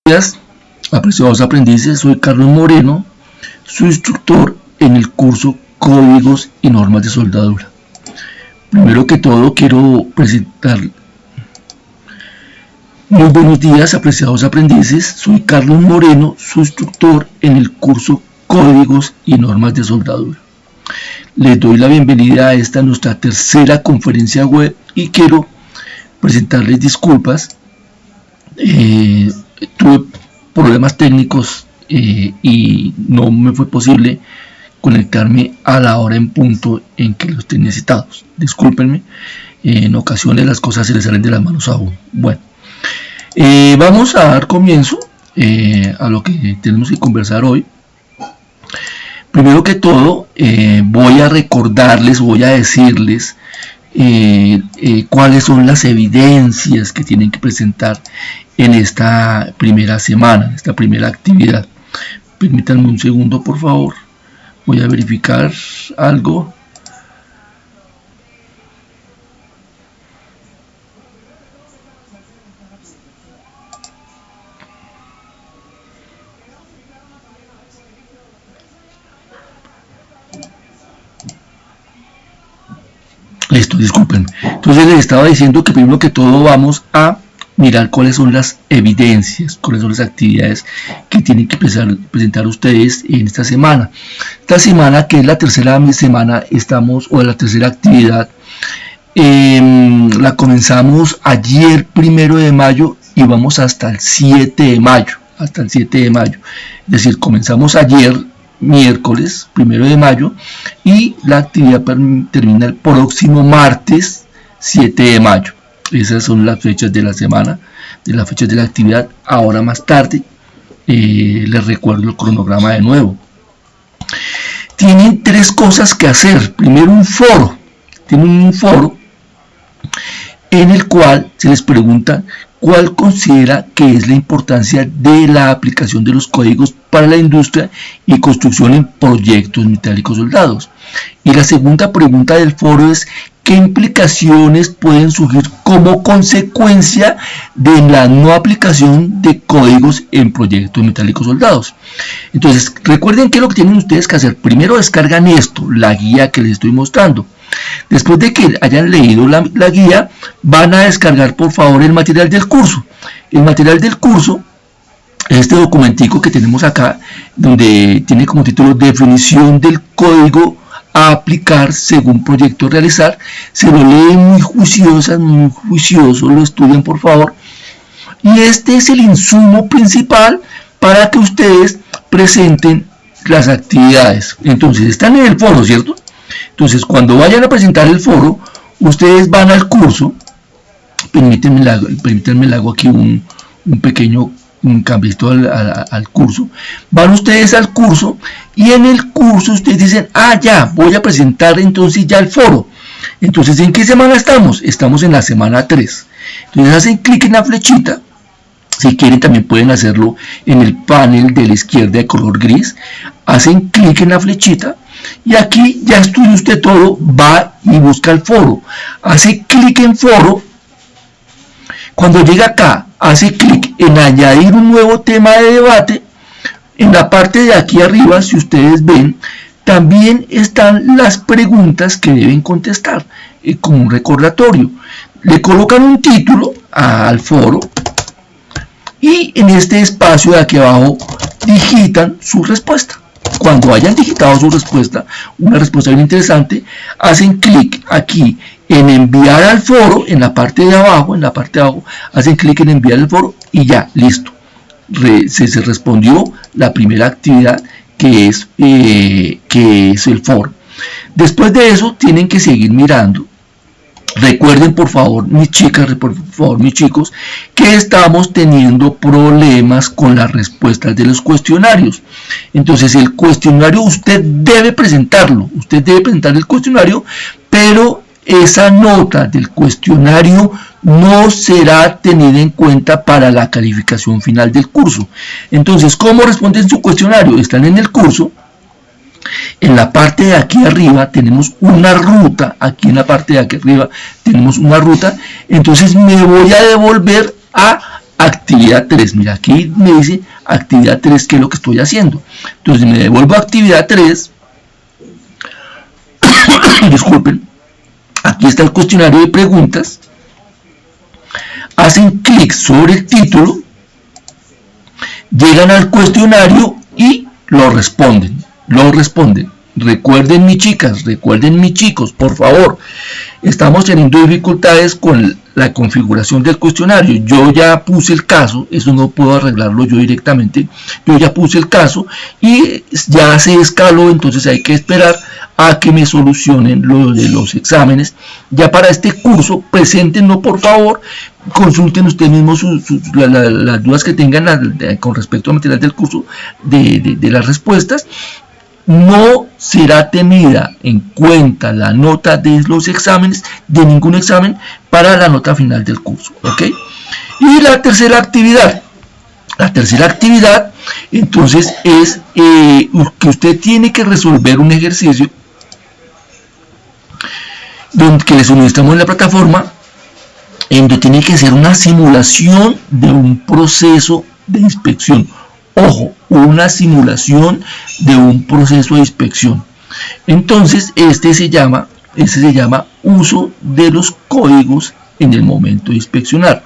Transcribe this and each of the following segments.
días, apreciados aprendices, soy Carlos Moreno, su instructor en el curso Códigos y Normas de Soldadura. Primero que todo quiero presentar. Muy buenos días, apreciados aprendices, soy Carlos Moreno, su instructor en el curso Códigos y Normas de Soldadura. Les doy la bienvenida a esta nuestra tercera conferencia web y quiero presentarles disculpas. Tuve problemas técnicos y no me fue posible conectarme a la hora en punto en que los tenía citados. Discúlpenme, en ocasiones las cosas se les salen de las manos a uno. Bueno, vamos a dar comienzo a lo que tenemos que conversar hoy. Primero que todo, voy a recordarles, voy a decirles cuáles son las evidencias que tienen que presentar en esta primera semana, en esta primera actividad. Permítanme un segundo, por favor. Voy a verificar algo. Listo, disculpen. Entonces les estaba diciendo que primero que todo vamos a mirar cuáles son las evidencias, cuáles son las actividades que tienen que presentar ustedes en esta semana. Esta semana, que es la tercera semana, o la tercera actividad, la comenzamos ayer, 1 de mayo, y vamos hasta el 7 de mayo. Hasta el 7 de mayo. Es decir, comenzamos ayer, miércoles 1 de mayo, y la actividad termina el próximo martes 7 de mayo. Esas son las fechas de la semana, de las fechas de la actividad. Ahora más tarde les recuerdo el cronograma de nuevo. Tienen tres cosas que hacer. Primero, un foro. Tienen un foro en el cual se les pregunta cuál considera que es la importancia de la aplicación de los códigos para la industria y construcción en proyectos metálicos soldados. Y la segunda pregunta del foro es: ¿qué implicaciones pueden surgir como consecuencia de la no aplicación de códigos en proyectos metálicos soldados? Entonces, recuerden que lo que tienen ustedes que hacer: primero descargan esto, la guía que les estoy mostrando. Después de que hayan leído la guía, van a descargar por favor el material del curso. El material del curso es este documentico que tenemos acá, donde tiene como título definición del código a aplicar según proyecto a realizar. Se lo leen muy juiciosas, muy juicioso, lo estudian por favor. Y este es el insumo principal para que ustedes presenten las actividades. Entonces están en el foro, ¿cierto? Entonces, cuando vayan a presentar el foro, ustedes van al curso. Permítanme, le hago aquí un pequeño cambito al curso. Van ustedes al curso y en el curso ustedes dicen: ya, voy a presentar entonces ya el foro. Entonces, ¿en qué semana estamos? Estamos en la semana 3. Entonces, hacen clic en la flechita. Si quieren, también pueden hacerlo en el panel de la izquierda de color gris. Hacen clic en la flechita. Y aquí ya estudia usted todo, va y busca el foro, hace clic en foro. Cuando llega acá, hace clic en añadir un nuevo tema de debate. En la parte de aquí arriba, si ustedes ven, también están las preguntas que deben contestar, como un recordatorio. Le colocan un título al foro y en este espacio de aquí abajo digitan su respuesta. Cuando hayan digitado su respuesta, una respuesta bien interesante, hacen clic aquí en enviar al foro, en la parte de abajo, hacen clic en enviar al foro y ya, listo. Se respondió la primera actividad, que es el foro. Después de eso, tienen que seguir mirando. Recuerden por favor, mis chicas, por favor, mis chicos, que estamos teniendo problemas con las respuestas de los cuestionarios. Entonces, el cuestionario usted debe presentarlo. Usted debe presentar el cuestionario, pero esa nota del cuestionario no será tenida en cuenta para la calificación final del curso. Entonces, ¿cómo responden su cuestionario? Están en el curso. En la parte de aquí arriba tenemos una ruta, aquí en la parte de aquí arriba tenemos una ruta, entonces me voy a devolver a actividad 3. Mira, aquí me dice actividad 3, ¿qué es lo que estoy haciendo? Entonces me devuelvo a actividad 3. Disculpen. Aquí está el cuestionario de preguntas. Hacen clic sobre el título, llegan al cuestionario y lo responden. Recuerden, mis chicas, recuerden, mis chicos, por favor, estamos teniendo dificultades con la configuración del cuestionario. Yo ya puse el caso, eso no puedo arreglarlo yo directamente, yo ya puse el caso y ya se escaló, entonces hay que esperar a que me solucionen lo de los exámenes. Ya para este curso, preséntenlo por favor, consulten ustedes mismos las dudas que tengan con respecto al material del curso, de las respuestas. No será tenida en cuenta la nota de los exámenes, de ningún examen, para la nota final del curso, ¿ok? Y la tercera actividad, entonces es que usted tiene que resolver un ejercicio que le suministramos en la plataforma, en donde tiene que hacer una simulación de un proceso de inspección. Ojo, una simulación de un proceso de inspección. Entonces, este se llama uso de los códigos en el momento de inspeccionar.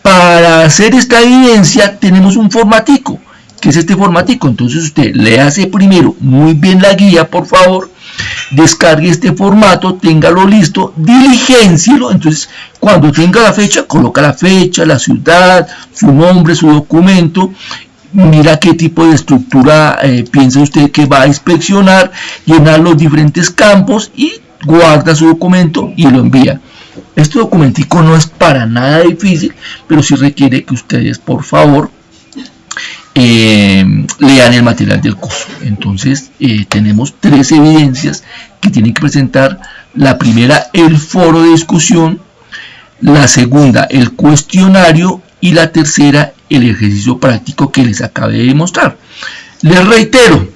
Para hacer esta evidencia tenemos un formatico, que es este formatico. Entonces usted le hace primero muy bien la guía, por favor, descargue este formato, téngalo listo, diligencielo. Entonces cuando tenga la fecha, coloca la fecha, la ciudad, su nombre, su documento, mira qué tipo de estructura piensa usted que va a inspeccionar, llenar los diferentes campos y guarda su documento y lo envía. Este documentico no es para nada difícil, pero sí requiere que ustedes, por favor, lean el material del curso. Entonces tenemos 3 evidencias que tienen que presentar. La primera, el foro de discusión; la segunda, el cuestionario; y la tercera, el ejercicio práctico que les acabé de mostrar. Les reitero,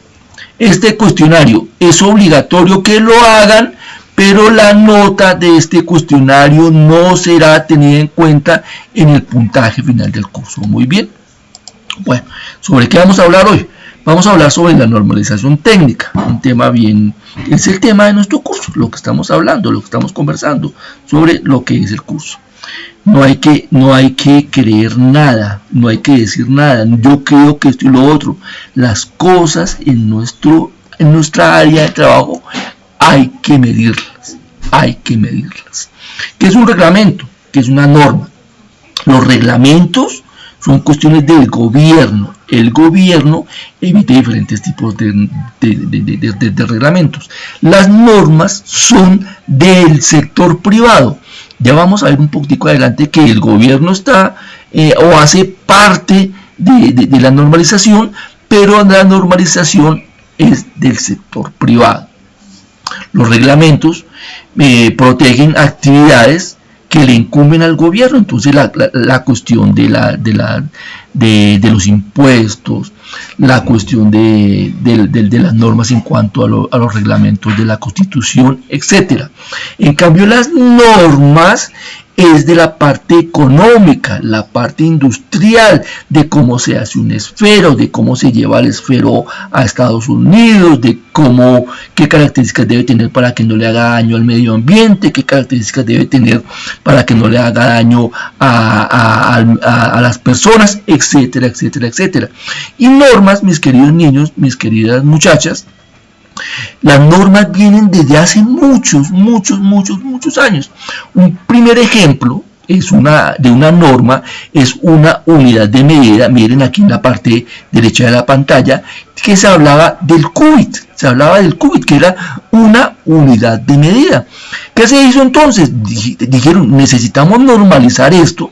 este cuestionario es obligatorio que lo hagan, pero la nota de este cuestionario no será tenida en cuenta en el puntaje final del curso. Muy bien. Bueno, ¿sobre qué vamos a hablar hoy? Vamos a hablar sobre la normalización técnica, un tema bien, es el tema de nuestro curso, lo que estamos hablando, lo que estamos conversando sobre lo que es el curso. No hay que creer nada, no hay que decir nada, yo creo que esto y lo otro. Las cosas en nuestra área de trabajo hay que medirlas, ¿Qué es un reglamento? ¿Qué es una norma? Los reglamentos son cuestiones del gobierno. El gobierno emite diferentes tipos de reglamentos. Las normas son del sector privado. Ya vamos a ver un poquitico adelante que el gobierno está o hace parte de la normalización, pero la normalización es del sector privado. Los reglamentos protegen actividades que le incumben al gobierno. Entonces la cuestión de los impuestos, la cuestión de las normas en cuanto a los reglamentos de la Constitución, etc. En cambio, las normas es de la parte económica, la parte industrial, de cómo se hace un esfero, de cómo se lleva el esfero a Estados Unidos, de qué características debe tener para que no le haga daño al medio ambiente, qué características debe tener para que no le haga daño a las personas, etcétera, etcétera, etcétera. Y normas, mis queridos niños, mis queridas muchachas, las normas vienen desde hace muchos años. Un primer ejemplo de una norma es una unidad de medida. Miren aquí en la parte derecha de la pantalla que se hablaba del qubit. Que era una unidad de medida. ¿Qué se hizo entonces? Dijeron, necesitamos normalizar esto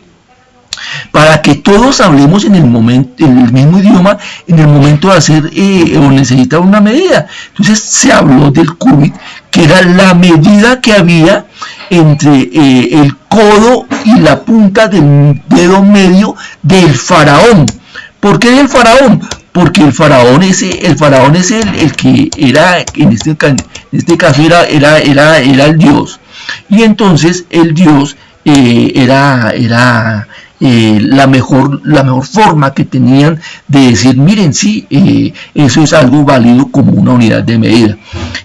para que todos hablemos en el mismo idioma en el momento de hacer o necesitar una medida. Entonces se habló del qubit, que era la medida que había entre el codo y la punta del dedo medio del faraón. ¿Por qué del faraón? Porque el faraón es el que era, en este caso era el dios. Y entonces el dios era la mejor forma que tenían de decir, miren, sí, eso es algo válido como una unidad de medida.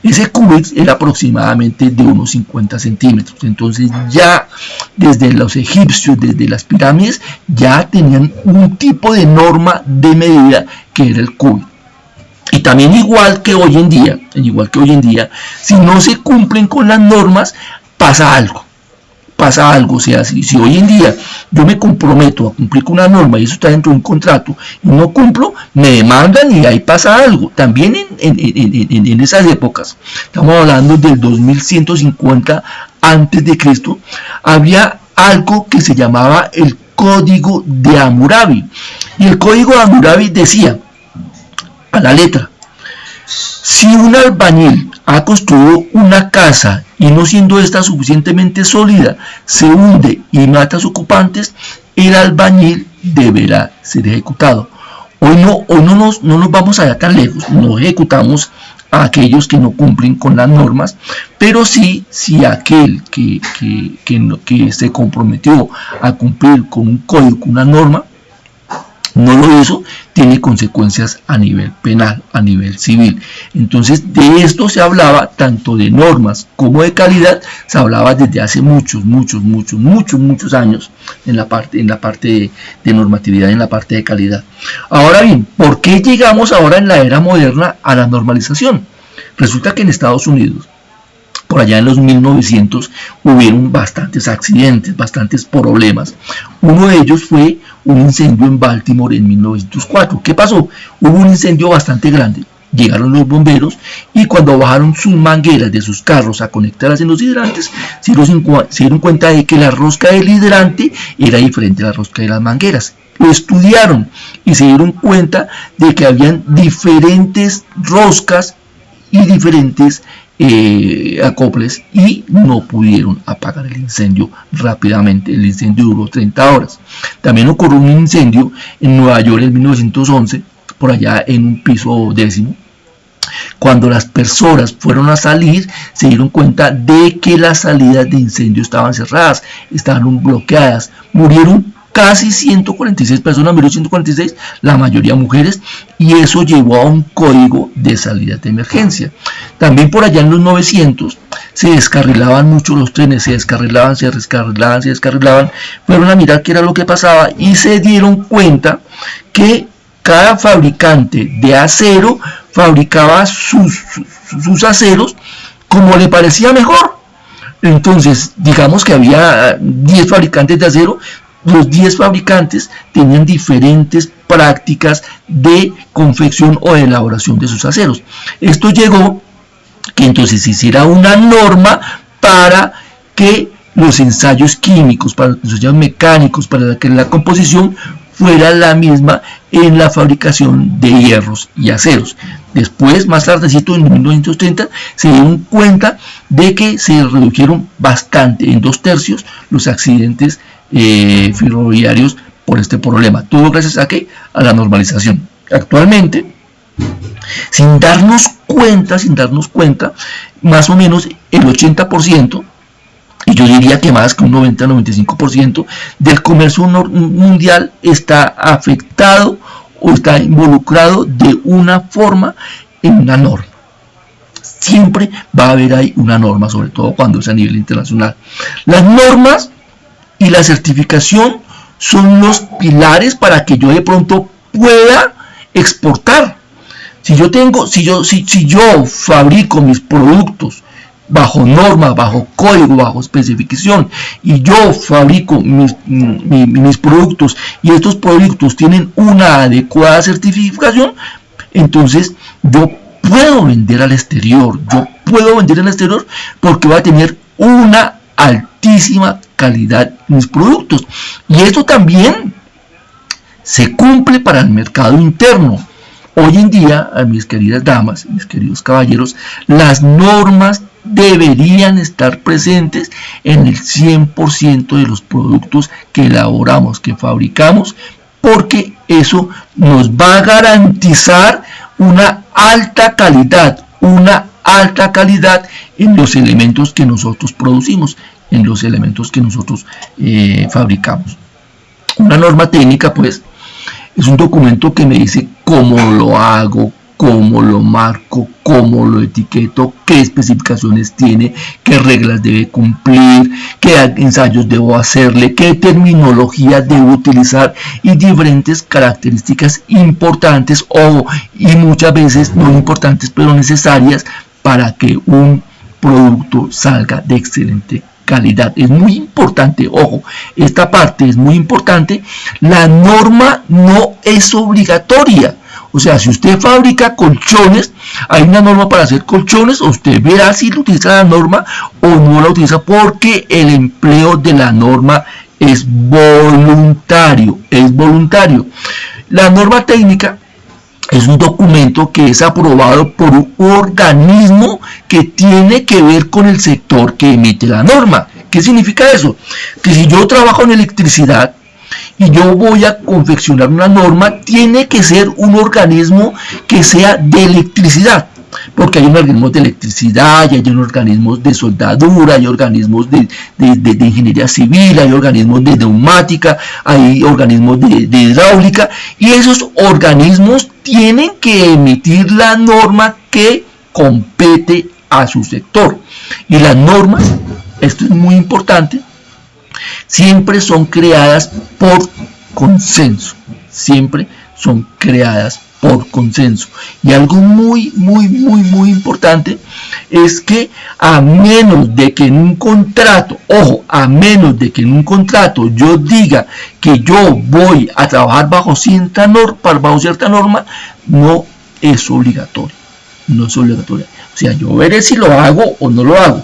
Ese cúbit era aproximadamente de unos 50 centímetros. Entonces ya desde los egipcios, desde las pirámides, ya tenían un tipo de norma de medida que era el cúbit. Y también igual que hoy en día, si no se cumplen con las normas, pasa algo. O sea, si hoy en día yo me comprometo a cumplir con una norma y eso está dentro de un contrato y no cumplo, me demandan y ahí pasa algo. También en esas épocas, estamos hablando del 2150 antes de Cristo, había algo que se llamaba el Código de Hammurabi. Y el Código de Hammurabi decía, a la letra, si un albañil ha construido una casa y no siendo esta suficientemente sólida, se hunde y mata a sus ocupantes, el albañil deberá ser ejecutado. Hoy no nos vamos allá tan lejos, no ejecutamos a aquellos que no cumplen con las normas, pero sí, si aquel que se comprometió a cumplir con un código, con una norma, no lo hizo, tiene consecuencias a nivel penal, a nivel civil. Entonces de esto se hablaba tanto de normas como de calidad, se hablaba desde hace muchos años en la parte de normatividad, en la parte de calidad. Ahora bien, ¿por qué llegamos ahora en la era moderna a la normalización? Resulta que en Estados Unidos, por allá en los 1900, hubieron bastantes accidentes, bastantes problemas. Uno de ellos fue un incendio en Baltimore en 1904. ¿Qué pasó? Hubo un incendio bastante grande. Llegaron los bomberos y cuando bajaron sus mangueras de sus carros a conectarlas en los hidrantes, se dieron cuenta de que la rosca del hidrante era diferente a la rosca de las mangueras. Lo estudiaron y se dieron cuenta de que habían diferentes roscas y diferentes acoples y no pudieron apagar el incendio rápidamente. El incendio duró 30 horas. También ocurrió un incendio en Nueva York en 1911, por allá en un piso 10º. Cuando las personas fueron a salir, se dieron cuenta de que las salidas de incendio estaban cerradas, estaban bloqueadas. Murieron casi 146 personas, 146, la mayoría mujeres, y eso llevó a un código de salida de emergencia. También por allá en los 900 se descarrilaban mucho los trenes, se descarrilaban, fueron a mirar qué era lo que pasaba y se dieron cuenta que cada fabricante de acero fabricaba sus aceros como le parecía mejor. Entonces, digamos que había 10 fabricantes de acero, los 10 fabricantes tenían diferentes prácticas de confección o de elaboración de sus aceros. Esto llegó que entonces se hiciera una norma para que los ensayos químicos, para los ensayos mecánicos, para que la composición fuera la misma en la fabricación de hierros y aceros. Después, más tardecito, en 1930, se dieron cuenta de que se redujeron bastante, en 2/3, los accidentes ferroviarios por este problema. Todo gracias a ¿qué? A la normalización. Actualmente, sin darnos cuenta, más o menos el 80%, y yo diría que más que un 90-95% del comercio mundial está afectado o está involucrado de una forma en una norma. Siempre va a haber ahí una norma, sobre todo cuando es a nivel internacional. Las normas y la certificación son los pilares para que yo de pronto pueda exportar. Si yo fabrico mis productos bajo norma, bajo código, bajo especificación, y yo fabrico mis productos y estos productos tienen una adecuada certificación, entonces yo puedo vender al exterior, porque va a tener una altísima calidad en mis productos. Y esto también se cumple para el mercado interno. Hoy en día, a mis queridas damas, mis queridos caballeros, las normas deberían estar presentes en el 100% de los productos que elaboramos, que fabricamos, porque eso nos va a garantizar una alta calidad en los elementos que nosotros producimos, en los elementos que nosotros fabricamos. Una norma técnica, pues, es un documento que me dice cómo lo hago, cómo lo marco, cómo lo etiqueto, qué especificaciones tiene, qué reglas debe cumplir, qué ensayos debo hacerle, qué terminología debo utilizar y diferentes características importantes y muchas veces no importantes pero necesarias para que un producto salga de excelente calidad. Es muy importante, ojo, esta parte es muy importante. La norma no es obligatoria. O sea, si usted fabrica colchones, hay una norma para hacer colchones, usted verá si utiliza la norma o no la utiliza, porque el empleo de la norma es voluntario, La norma técnica es un documento que es aprobado por un organismo que tiene que ver con el sector que emite la norma. ¿Qué significa eso? Que si yo trabajo en electricidad y yo voy a confeccionar una norma, tiene que ser un organismo que sea de electricidad, porque hay organismos de electricidad, hay organismos de soldadura, hay organismos de ingeniería civil, hay organismos de neumática, hay organismos de hidráulica, y esos organismos tienen que emitir la norma que compete a su sector. Y las normas, esto es muy importante, siempre son creadas por consenso, y algo muy importante es que a menos de que en un contrato, yo diga que yo voy a trabajar bajo cierta norma, no es obligatorio, o sea, yo veré si lo hago o no lo hago,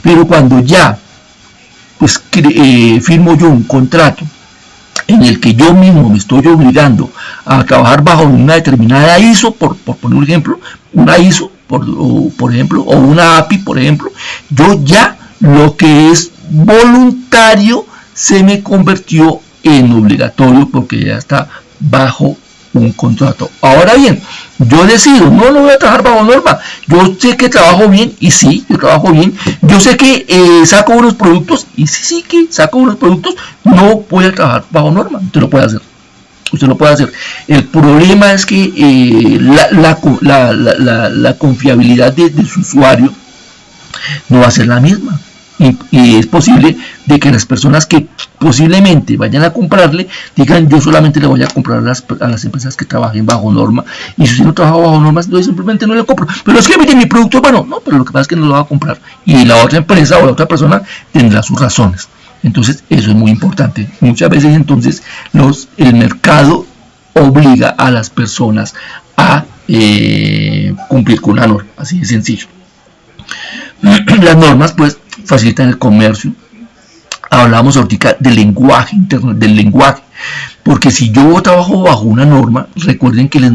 pero cuando ya pues firmo yo un contrato en el que yo mismo me estoy obligando a trabajar bajo una determinada ISO, por poner un ejemplo, una ISO, por ejemplo, o una API, por ejemplo, yo ya lo que es voluntario se me convirtió en obligatorio porque ya está bajo un contrato. Ahora bien, yo decido, no voy a trabajar bajo norma, yo sé que trabajo bien, y sí, yo trabajo bien, yo sé que saco unos productos, y sí que saco unos productos, no voy a trabajar bajo norma. Usted lo puede hacer. El problema es que la confiabilidad de su usuario no va a ser la misma. Y es posible de que las personas que posiblemente vayan a comprarle digan: yo solamente le voy a comprar a las empresas que trabajen bajo norma, y si no trabajo bajo normas, yo simplemente no le compro. Pero es que mi producto es bueno. No, pero lo que pasa es que no lo va a comprar, y la otra empresa o la otra persona tendrá sus razones. Entonces eso es muy importante. Muchas veces entonces el mercado obliga a las personas a cumplir con una norma, así de sencillo. Las normas pues facilitan el comercio. Hablamos ahorita del lenguaje, porque si yo trabajo bajo una norma, recuerden que les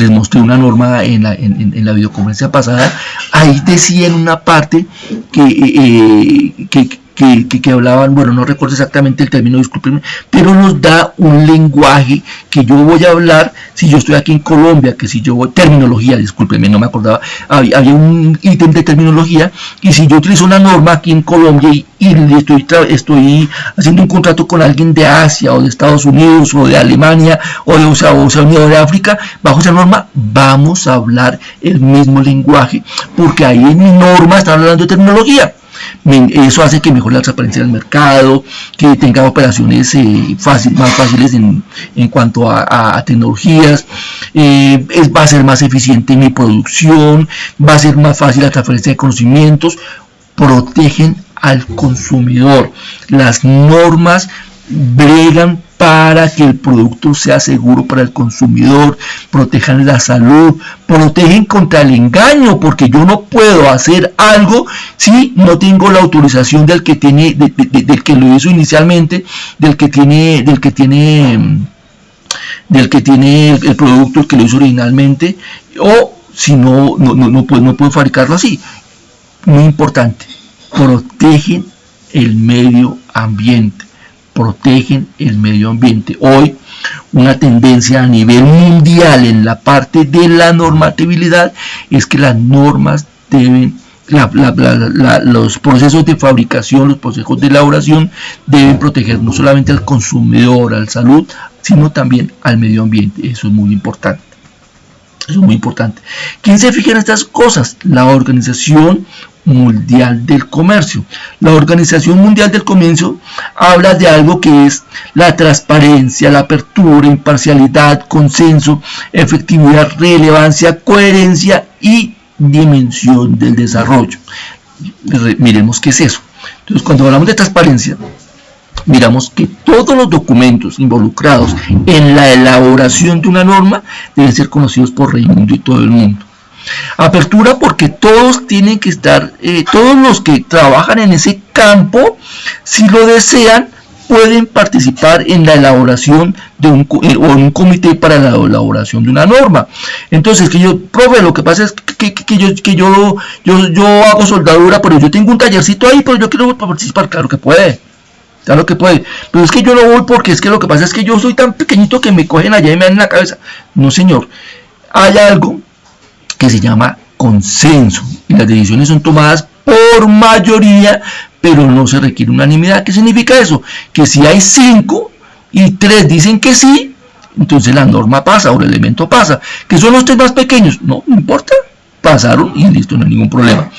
mostré una norma en la videoconferencia pasada. Ahí decía en una parte que hablaban, bueno, no recuerdo exactamente el término, discúlpenme, pero nos da un lenguaje que yo voy a hablar si yo estoy aquí en Colombia, que si yo voy, terminología, discúlpenme, no me acordaba, había un ítem de terminología, y si yo utilizo una norma aquí en Colombia y estoy haciendo un contrato con alguien de Asia o de Estados Unidos o de Alemania o de Unión de África, bajo esa norma vamos a hablar el mismo lenguaje, porque ahí en mi norma están hablando de terminología. Eso hace que mejore la transparencia del mercado, que tenga operaciones más fáciles en cuanto a tecnologías, va a ser más eficiente en mi producción, va a ser más fácil la transferencia de conocimientos. Protegen al consumidor. Las normas bregan para que el producto sea seguro para el consumidor, protejan la salud, protegen contra el engaño, porque yo no puedo hacer algo si no tengo la autorización del que tiene, del que lo hizo inicialmente, del que tiene el producto, el que lo hizo originalmente, o si no puedo fabricarlo así. Muy importante, protegen el medio ambiente. Hoy una tendencia a nivel mundial en la parte de la normatividad es que las normas deben los procesos de fabricación, los procesos de elaboración deben proteger no solamente al consumidor, a la salud, sino también al medio ambiente. Eso es muy importante. Eso es muy importante. ¿Quién se fija en estas cosas? La Organización Mundial del Comercio. La Organización Mundial del Comercio habla de algo que es la transparencia, la apertura, imparcialidad, consenso, efectividad, relevancia, coherencia y dimensión del desarrollo. Miremos qué es eso. Entonces, cuando hablamos de transparencia, miramos que todos los documentos involucrados en la elaboración de una norma deben ser conocidos por Raimundo y todo el mundo. Apertura, porque todos tienen que estar, todos los que trabajan en ese campo, si lo desean, pueden participar en la elaboración de un comité para la elaboración de una norma. Entonces, que yo, profe, lo que pasa es que yo hago soldadura, pero yo tengo un tallercito ahí, pero yo quiero participar. Claro que puede. Claro que puede, pero es que yo no voy porque es que lo que pasa es que yo soy tan pequeñito que me cogen allá y me dan en la cabeza. No, señor, hay algo que se llama consenso y las decisiones son tomadas por mayoría, pero no se requiere unanimidad. ¿Qué significa eso? Que si hay 5 y 3 dicen que sí, entonces la norma pasa o el elemento pasa. ¿Que son los 3 más pequeños? No importa, pasaron y listo, no hay ningún problema.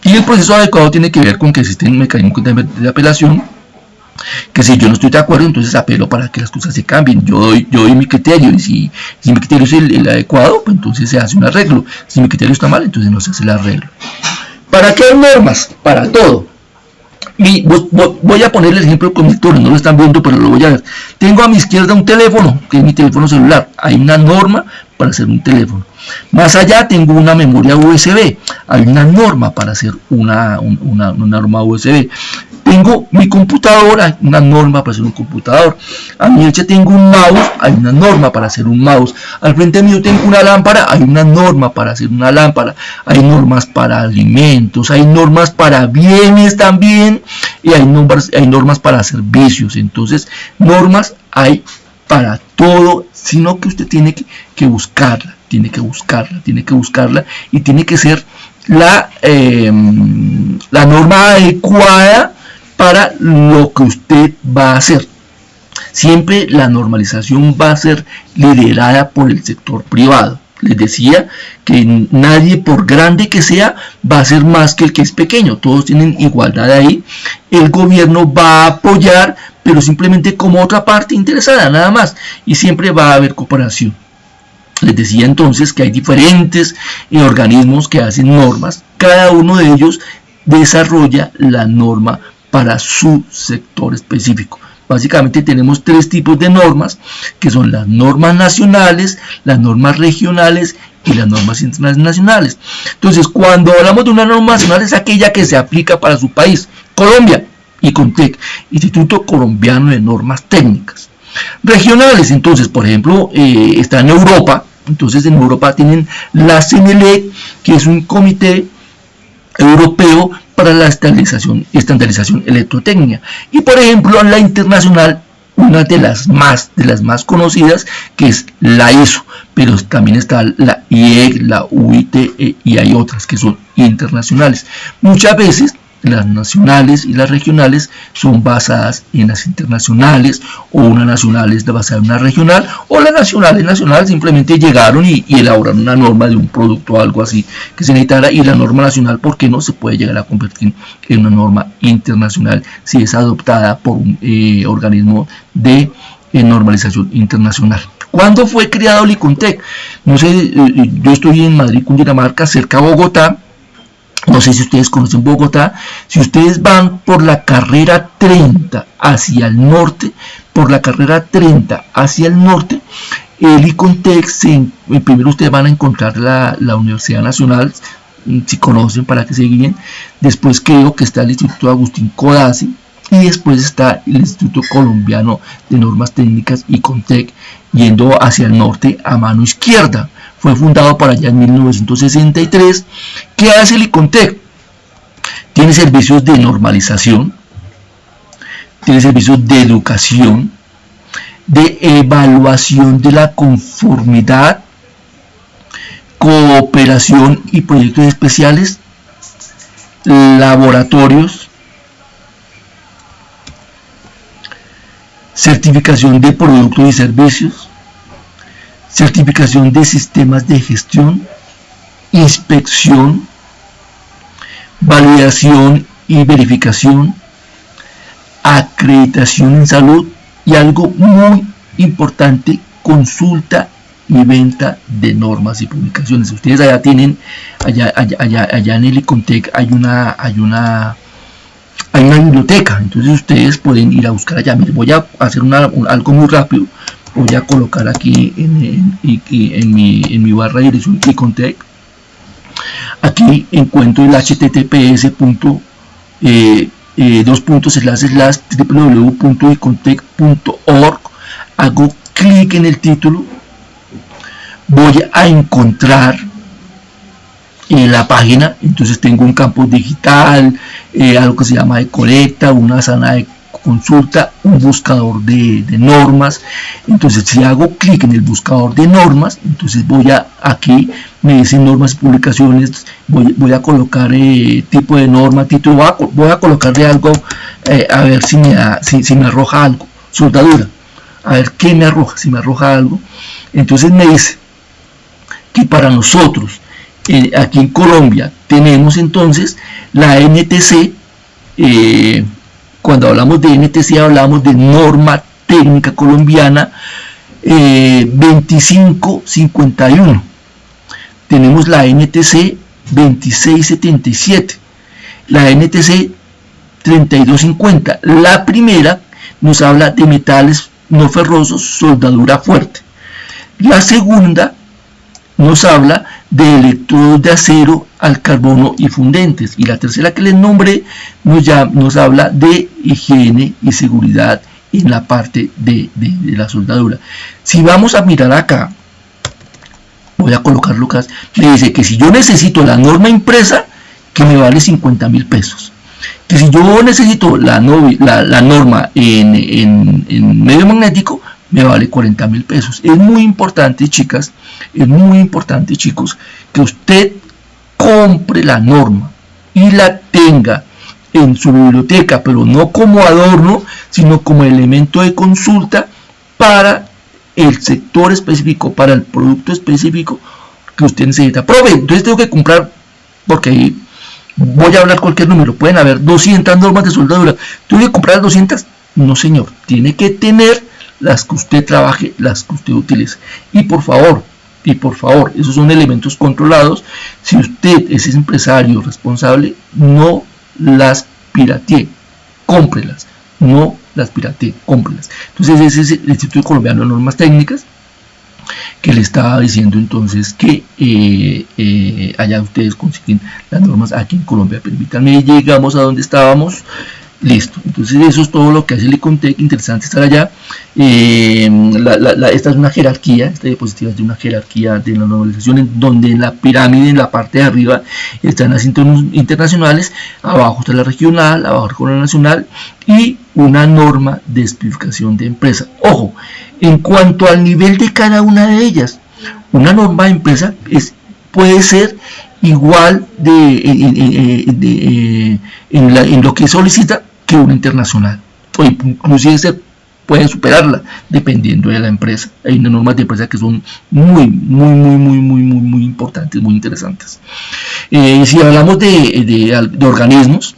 Y el proceso adecuado tiene que ver con que existen mecanismos de apelación, que si yo no estoy de acuerdo, entonces apelo para que las cosas se cambien. Yo doy mi criterio, y si mi criterio es el adecuado, pues entonces se hace un arreglo. Si mi criterio está mal, entonces no se hace el arreglo. ¿Para qué hay normas? Para todo. Voy a poner el ejemplo con mi turno, no lo están viendo, pero lo voy a ver. Tengo a mi izquierda un teléfono, que es mi teléfono celular. Hay una norma para hacer un teléfono. Más allá tengo una memoria USB. Hay una norma para hacer una norma USB. Tengo mi computadora, una norma para hacer un computador. A mi derecha tengo un mouse, hay una norma para hacer un mouse. Al frente mío tengo una lámpara, hay una norma para hacer una lámpara. Hay normas para alimentos, hay normas para bienes también, y hay normas para servicios. Entonces, normas hay para todo, sino que usted tiene que buscarla, tiene que buscarla y tiene que ser la norma adecuada para lo que usted va a hacer. Siempre la normalización va a ser liderada por el sector privado. Les decía que nadie, por grande que sea, va a ser más que el que es pequeño. Todos tienen igualdad ahí. El gobierno va a apoyar, pero simplemente como otra parte interesada, nada más. Y siempre va a haber cooperación. Les decía entonces que hay diferentes organismos que hacen normas. Cada uno de ellos desarrolla la norma para su sector específico. Básicamente tenemos 3 tipos de normas, que son las normas nacionales, las normas regionales y las normas internacionales. Entonces, cuando hablamos de una norma nacional, es aquella que se aplica para su país. Colombia, ICONTEC, Instituto Colombiano de Normas Técnicas. Regionales, entonces, por ejemplo, está en Europa. Entonces, en Europa tienen la CNELEC, que es un comité europeo para la estandarización electrotécnica. Y por ejemplo, en la internacional, una de las más conocidas, que es la ISO, pero también está la IEC, la UIT, y hay otras que son internacionales. Muchas veces las nacionales y las regionales son basadas en las internacionales, o una nacional es basada en una regional, o las nacionales simplemente llegaron y elaboraron una norma de un producto o algo así que se necesitara, y la norma nacional, ¿por qué no se puede llegar a convertir en una norma internacional si es adoptada por un organismo de normalización internacional? ¿Cuándo fue creado el ICONTEC? No sé, yo estoy en Madrid, Cundinamarca, cerca de Bogotá. No sé si ustedes conocen Bogotá. Si ustedes van por la carrera 30 hacia el norte, el ICONTEC, primero ustedes van a encontrar la Universidad Nacional, si conocen, para que se guíen. Después creo que está el Instituto Agustín Codazzi, y después está el Instituto Colombiano de Normas Técnicas, ICONTEC, yendo hacia el norte a mano izquierda. Fue fundado por allá en 1963. ¿Qué hace el ICONTEC? Tiene servicios de normalización, tiene servicios de educación, de evaluación de la conformidad, cooperación y proyectos especiales, laboratorios, certificación de productos y servicios, certificación de sistemas de gestión, inspección, validación y verificación, acreditación en salud y algo muy importante, consulta y venta de normas y publicaciones. Ustedes allá tienen, allá en el Icontec hay una biblioteca, entonces ustedes pueden ir a buscar allá. Miren, voy a hacer algo muy rápido. Voy a colocar aquí en mi barra de dirección Icontec. Aquí encuentro el https www.icontec.org. hago clic en el título, voy a encontrar la página, entonces tengo un campo digital, algo que se llama de colecta, una sala de consulta, un buscador de normas. Entonces si hago clic en el buscador de normas, entonces voy a aquí, me dicen normas y publicaciones, voy a colocar tipo de norma, título, voy a colocarle algo, a ver si me arroja algo, soldadura, a ver qué me arroja, si me arroja algo. Entonces me dice que para nosotros aquí en Colombia tenemos entonces la NTC. Cuando hablamos de NTC hablamos de norma técnica colombiana 2551. Tenemos la NTC 2677, la NTC 3250. La primera nos habla de metales no ferrosos, soldadura fuerte. La segunda nos habla de electrodos de acero al carbono y fundentes, y la tercera que les nombré nos habla de higiene y seguridad en la parte de la soldadura. Si vamos a mirar acá, voy a colocarlo acá, me dice que si yo necesito la norma impresa, que me vale 50.000 pesos, que si yo necesito la norma en medio magnético, me vale 40.000 pesos. Es muy importante, chicas, es muy importante, chicos, que usted compre la norma y la tenga en su biblioteca, pero no como adorno, sino como elemento de consulta para el sector específico, para el producto específico que usted necesita. Profe, entonces tengo que comprar, porque ahí voy a hablar cualquier número, pueden haber 200 normas de soldadura, ¿tengo que comprar 200? No, señor, tiene que tener las que usted trabaje, las que usted utilice. Y por favor, esos son elementos controlados. Si usted es empresario responsable, no las piratee, cómprelas, no las piratee, cómprelas. Entonces ese es el Instituto Colombiano de Normas Técnicas, que le estaba diciendo entonces que allá ustedes consiguen las normas aquí en Colombia. Permítanme, llegamos a donde estábamos. Listo, entonces eso es todo lo que hace el Icontec. Interesante estar allá. Esta es una jerarquía, esta diapositiva es de una jerarquía de la normalización, en donde en la pirámide, en la parte de arriba, están las internacionales, abajo está la regional, abajo está la nacional, y una norma de especificación de empresa. Ojo, en cuanto al nivel de cada una de ellas, una norma de empresa puede ser igual en lo que solicita que una internacional, o inclusive pueden superarla dependiendo de la empresa. Hay unas normas de empresa que son muy importantes, muy interesantes. Si hablamos de organismos,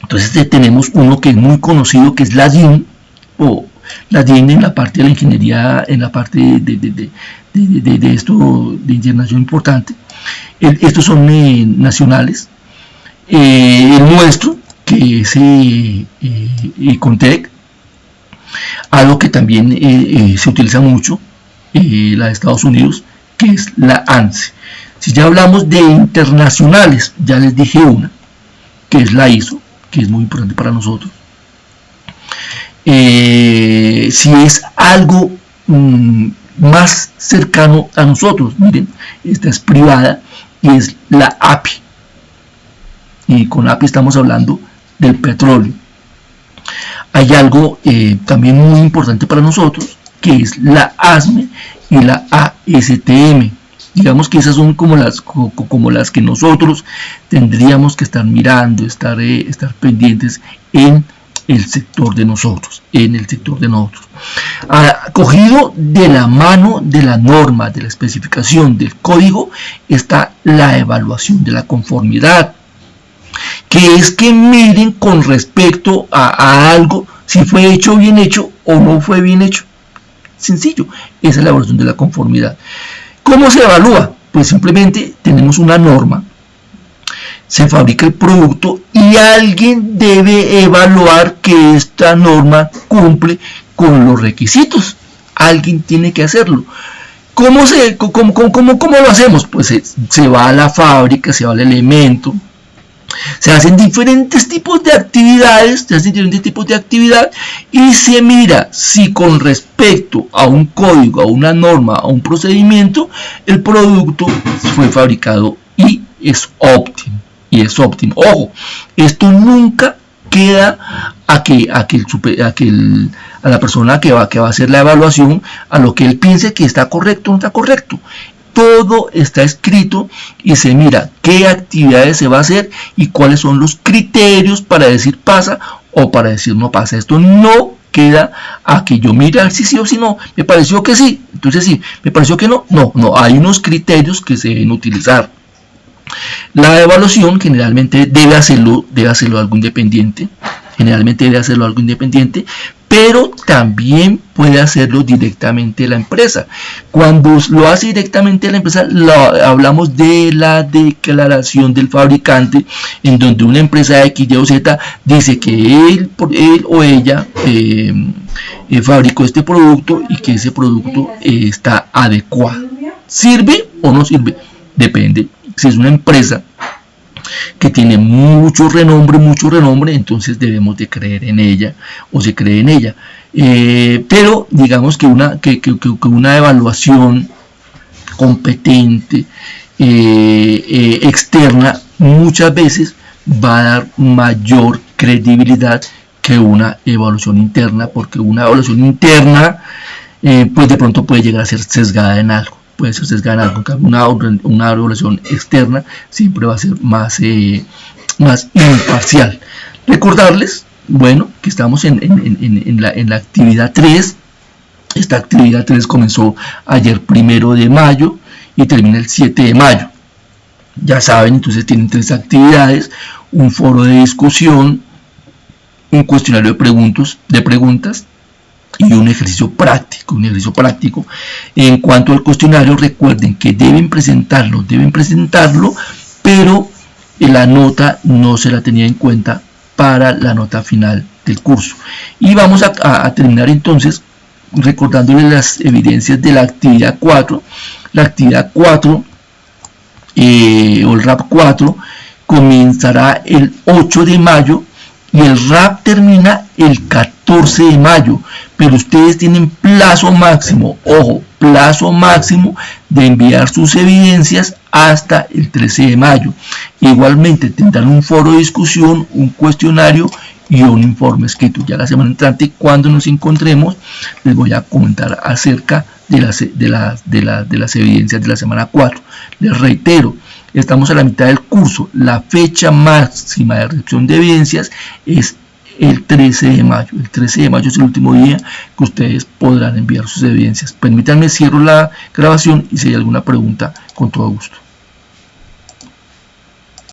entonces tenemos uno que es muy conocido, que es la DIN, o la DIN en la parte de la ingeniería, en la parte de esto de internación importante. Estos son nacionales. El nuestro, que es Icontec, algo que también se utiliza mucho, la de Estados Unidos, que es la ANSI. Si ya hablamos de internacionales, ya les dije una, que es la ISO, que es muy importante para nosotros. Si es algo más cercano a nosotros, miren, esta es privada y es la API, y con API estamos hablando del petróleo. Hay algo también muy importante para nosotros, que es la ASME y la ASTM. Digamos que esas son como las que nosotros tendríamos que estar mirando, estar pendientes en el sector de nosotros, Cogido de la mano de la norma, de la especificación del código, está la evaluación de la conformidad, que es que miren con respecto a algo si fue hecho bien hecho o no fue bien hecho. Sencillo, esa es la evaluación de la conformidad. ¿Cómo se evalúa? Pues simplemente tenemos una norma, se fabrica el producto y alguien debe evaluar que esta norma cumple con los requisitos. Alguien tiene que hacerlo. ¿Cómo lo hacemos? Pues se va a la fábrica, se va al elemento, se hacen diferentes tipos de actividades, y se mira si con respecto a un código, a una norma, a un procedimiento, el producto fue fabricado y es óptimo. Ojo, esto nunca queda a la persona que va a hacer la evaluación, a lo que él piense que está correcto o no está correcto. Todo está escrito y se mira qué actividades se va a hacer y cuáles son los criterios para decir pasa o para decir no pasa. Esto no queda a que yo mire si sí o si no. Me pareció que sí, entonces sí. Me pareció que no. No, hay unos criterios que se deben utilizar. La evaluación generalmente debe hacerlo algo independiente. Pero también puede hacerlo directamente la empresa. Cuando lo hace directamente la empresa, hablamos de la declaración del fabricante, en donde una empresa X, Y o Z dice que él o ella fabricó este producto y que ese producto está adecuado. ¿Sirve o no sirve? Depende. Si es una empresa que tiene mucho renombre, entonces debemos de creer en ella o se cree en ella. Pero digamos que una evaluación competente, externa, muchas veces va a dar mayor credibilidad que una evaluación interna, porque una evaluación interna pues de pronto puede llegar a ser sesgada en algo. Una evaluación externa siempre va a ser más imparcial. Recordarles, bueno, que estamos en la actividad 3. Esta actividad 3 comenzó ayer 1 de mayo y termina el 7 de mayo. Ya saben, entonces tienen 3 actividades: un foro de discusión, un cuestionario de preguntas y un ejercicio práctico. En cuanto al cuestionario, recuerden que deben presentarlo, pero la nota no se la tenía en cuenta para la nota final del curso. Y vamos a terminar entonces recordándoles las evidencias de la actividad 4. La actividad 4 o el RAP 4 comenzará el 8 de mayo y el RAP termina el 14 de mayo, pero ustedes tienen plazo máximo, de enviar sus evidencias hasta el 13 de mayo. Igualmente tendrán un foro de discusión, un cuestionario y un informe escrito. Ya la semana entrante, cuando nos encontremos, les voy a comentar acerca de las evidencias de la semana 4. Les reitero, estamos a la mitad del curso. La fecha máxima de recepción de evidencias es el 13 de mayo. El 13 de mayo es el último día que ustedes podrán enviar sus evidencias. Permítanme, cierro la grabación y si hay alguna pregunta, con todo gusto.